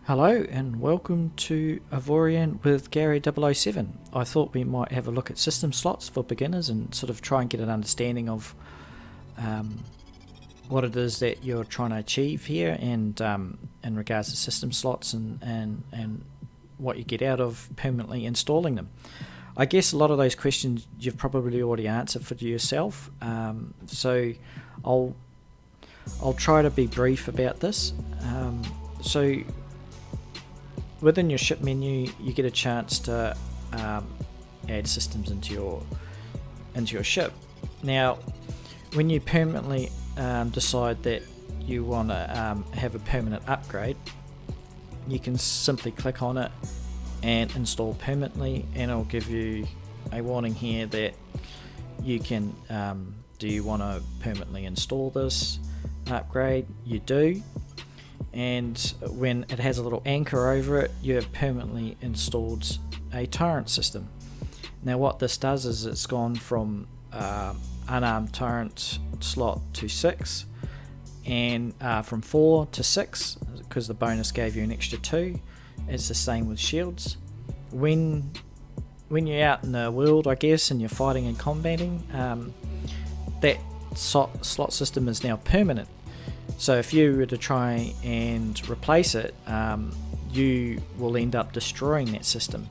Hello and welcome to Avorion with Gary 007. I thought we might have a look at system slots for beginners and sort of try and get an understanding of what it is that you're trying to achieve here, and in regards to system slots and what you get out of permanently installing them. I guess a lot of those questions you've probably already answered for yourself, so I'll try to be brief about this. So within your ship menu, you get a chance to add systems into your ship. Now, when you permanently decide that you want to have a permanent upgrade, you can simply click on it and install permanently, and it'll give you a warning here that you can do you want to permanently install this upgrade? You do. And when it has a little anchor over it, you have permanently installed a turret system. Now what this does is it's gone from unarmed turret slot to 6, and from 4 to 6 because the bonus gave you an extra 2. It's the same with shields. When you're out in the world, I guess, and you're fighting and combating, that slot system is now permanent. So if you were to try and replace it, you will end up destroying that system.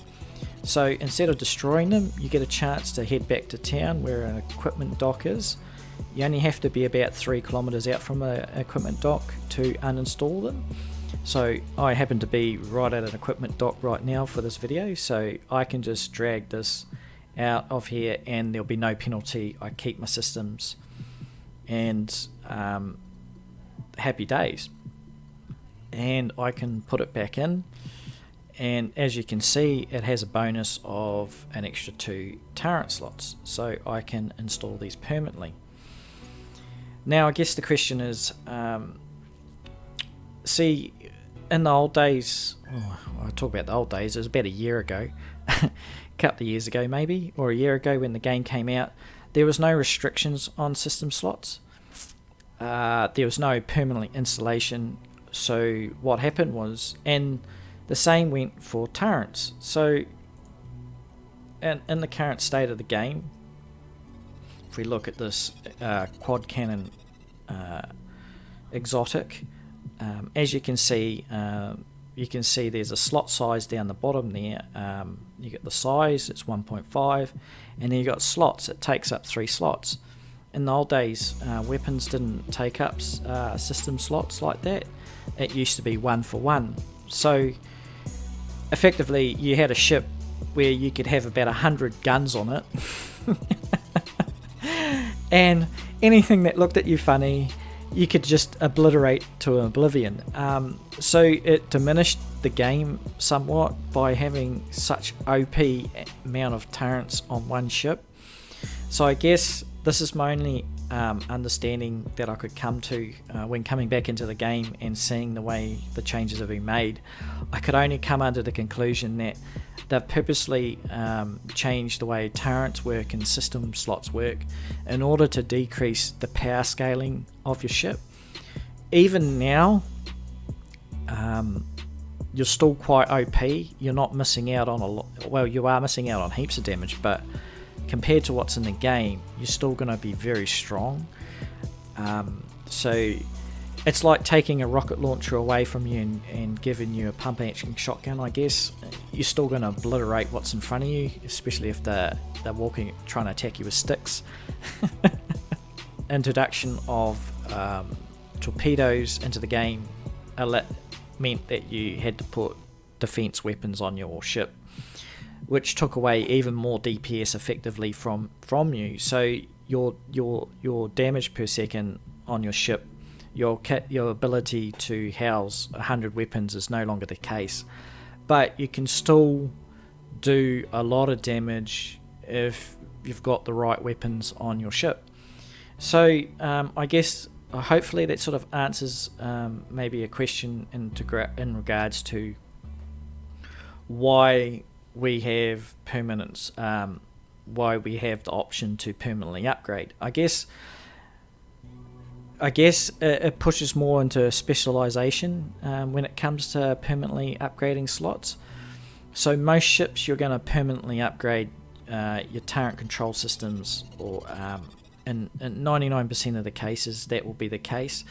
So instead of destroying them, you get a chance to head back to town where an equipment dock is. You only have to be about 3 kilometers out from an equipment dock to uninstall them. So I happen to be right at an equipment dock right now for this video, so I can just drag this out of here and there'll be no penalty. I keep my systems and happy days, and I can put it back in, and as you can see, it has a bonus of an extra 2 turret slots, so I can install these permanently. Now I guess the question is, see, in the old days, I talk about the old days, it was about a year ago, a couple of years ago maybe, or a year ago when the game came out, there was no restrictions on system slots. There was no permanent installation, so what happened was, and the same went for turrets. So in the current state of the game, if we look at this quad cannon exotic, as you can see there's a slot size down the bottom there. You get the size, it's 1.5, and then you got slots, it takes up 3 slots. In the old days, weapons didn't take up system slots like that. It used to be 1 for 1. So effectively you had a ship where you could have about 100 guns on it and anything that looked at you funny you could just obliterate to oblivion. So it diminished the game somewhat by having such OP amount of turrets on one ship. So I guess this is my only understanding that I could come to when coming back into the game and seeing the way the changes have been made. I could only come under the conclusion that they've purposely changed the way turrets work and system slots work in order to decrease the power scaling of your ship. Even now, you're still quite OP. You're not missing out on a lot. Well, you are missing out on heaps of damage, but compared to what's in the game, you're still going to be very strong. So it's like taking a rocket launcher away from you and giving you a pump action shotgun, I guess. You're still going to obliterate what's in front of you, especially if they're walking, trying to attack you with sticks. Introduction of torpedoes into the game meant that you had to put defense weapons on your ship, which took away even more DPS effectively from you. So your damage per second on your ship, your ability to house 100 weapons is no longer the case, but you can still do a lot of damage if you've got the right weapons on your ship. So I guess hopefully that sort of answers maybe a question in regards to why we have permanence, why we have the option to permanently upgrade. I guess I guess it pushes more into specialization when it comes to permanently upgrading slots. So most ships you're going to permanently upgrade your turret control systems, or in 99% of the cases that will be the case.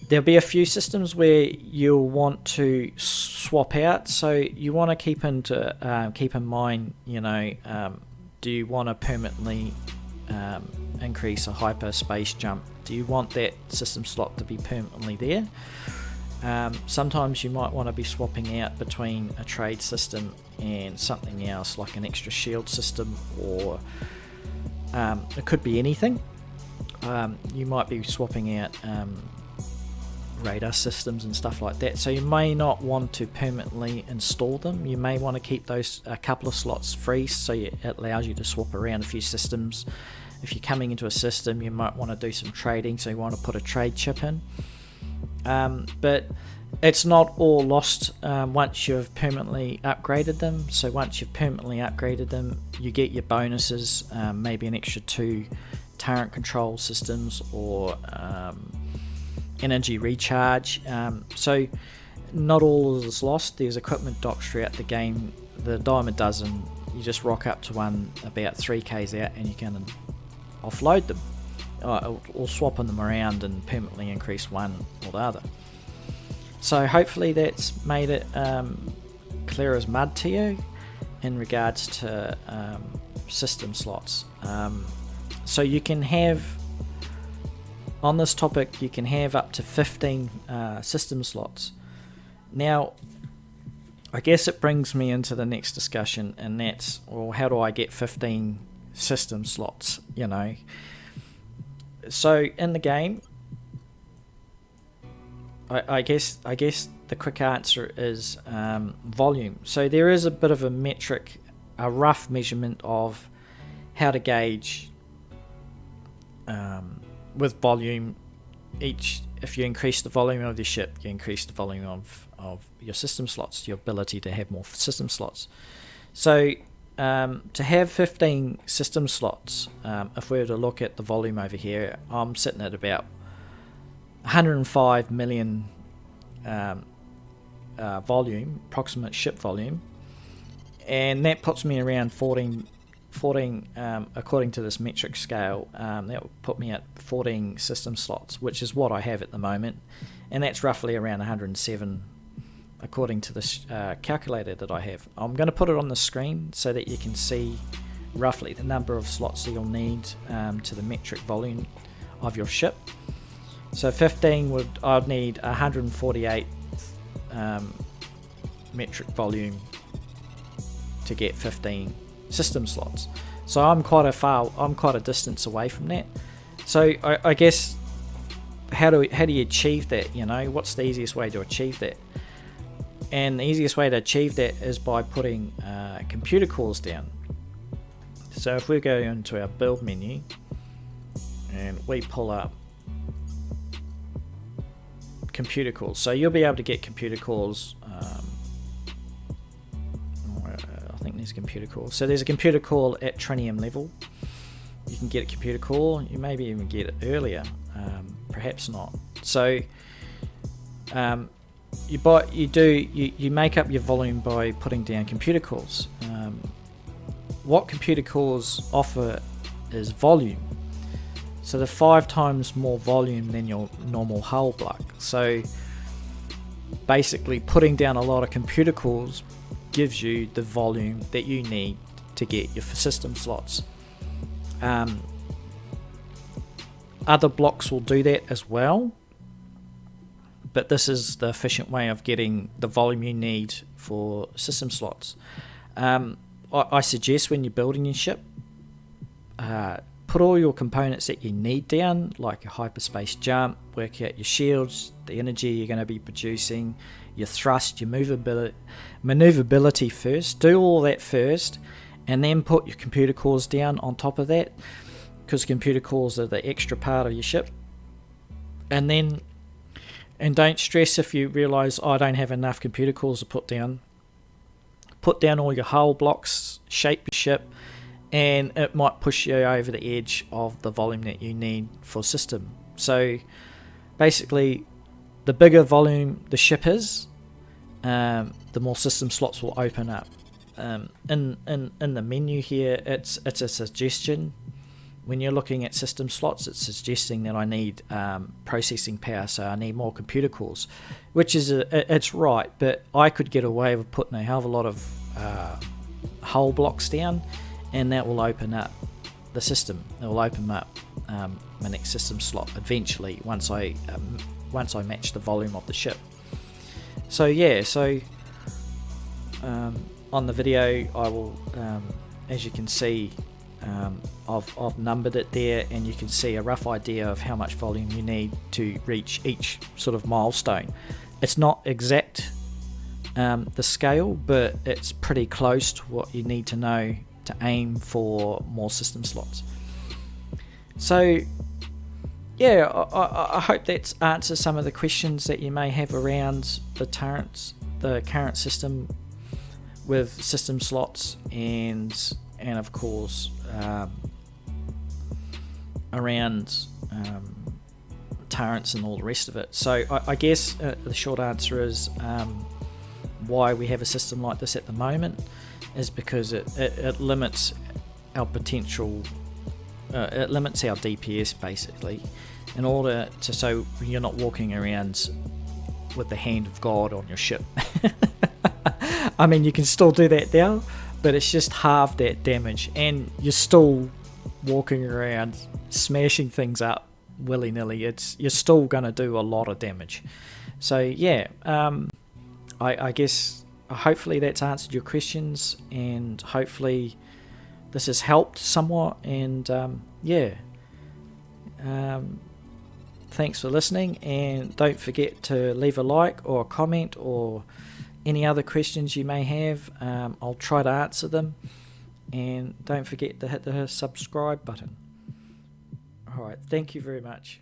There'll be a few systems where you'll want to swap out, so you want to keep in mind, do you want to permanently increase a hyperspace jump? Do you want that system slot to be permanently there? Sometimes you might want to be swapping out between a trade system and something else, like an extra shield system, or it could be anything. You might be swapping out radar systems and stuff like that, so you may not want to permanently install them. You may want to keep those a couple of slots free, so it allows you to swap around a few systems. If you're coming into a system, you might want to do some trading, so you want to put a trade chip in. But it's not all lost once you've permanently upgraded them. So once you've permanently upgraded them, you get your bonuses, maybe an extra 2 turret control systems, or energy recharge. So not all is lost. There's equipment docks throughout the game. The dime a dozen. You just rock up to one about 3k's out and you can offload them, or swapping them around and permanently increase one or the other. So hopefully that's made it clear as mud to you in regards to system slots. So you can have, on this topic, you can have up to 15 system slots. Now, I guess it brings me into the next discussion, and that's, well, how do I get 15 system slots, So in the game, I guess the quick answer is volume. So there is a bit of a metric, a rough measurement of how to gauge with volume. If you increase the volume of your ship, you increase the volume of your system slots, your ability to have more system slots. So to have 15 system slots, if we were to look at the volume over here, I'm sitting at about 105 million volume, approximate ship volume, and that puts me around 14 according to this metric scale. That would put me at 14 system slots, which is what I have at the moment, and that's roughly around 107 according to this calculator that I have. I'm going to put it on the screen so that you can see roughly the number of slots that you'll need to the metric volume of your ship. So 15 I'd need 148 metric volume to get 15 system slots. So I'm quite a distance away from that. So I guess how do you achieve that? What's the easiest way to achieve that? And the easiest way to achieve that is by putting computer cores down. So if we go into our build menu and we pull up computer cores, so you'll be able to get computer cores. I think there's computer cores. So there's a computer core at Trinium level. You can get a computer core. You maybe even get it earlier, perhaps not. So you make up your volume by putting down computer cores. What computer cores offer is volume. So they're 5 times more volume than your normal hull block. So basically putting down a lot of computer cores gives you the volume that you need to get your system slots. Other blocks will do that as well, but this is the efficient way of getting the volume you need for system slots. I suggest when you're building your ship, put all your components that you need down, like your hyperspace jump, work out your shields, the energy you're going to be producing, your thrust, your maneuverability first. Do all that first, and then put your computer cores down on top of that, because computer cores are the extra part of your ship. And don't stress if you realise, I don't have enough computer cores to put down. Put down all your hull blocks, shape your ship, and it might push you over the edge of the volume that you need for system. So basically, the bigger volume the ship is, the more system slots will open up. In the menu here, it's a suggestion. When you're looking at system slots, it's suggesting that I need processing power, so I need more computer cores, which is it's right, but I could get away with putting a hell of a lot of hull blocks down, and that will open up the system. It will open up my next system slot eventually once I match the volume of the ship. So yeah, on the video I will, as you can see, I've numbered it there, and you can see a rough idea of how much volume you need to reach each sort of milestone. It's not exact, the scale, but it's pretty close to what you need to know to aim for more system slots. So yeah, I hope that answers some of the questions that you may have around the current system with system slots, and of course around turrets and all the rest of it. So I guess the short answer is why we have a system like this at the moment is because it limits our potential, it limits our DPS basically, in order to, so you're not walking around with the hand of God on your ship. I mean, you can still do that now, but it's just half that damage, and you're still walking around smashing things up willy-nilly. You're still going to do a lot of damage. So yeah, I guess hopefully that's answered your questions, and hopefully this has helped somewhat, and thanks for listening, and don't forget to leave a like or a comment or any other questions you may have. I'll try to answer them, and don't forget to hit the subscribe button. Alright, thank you very much.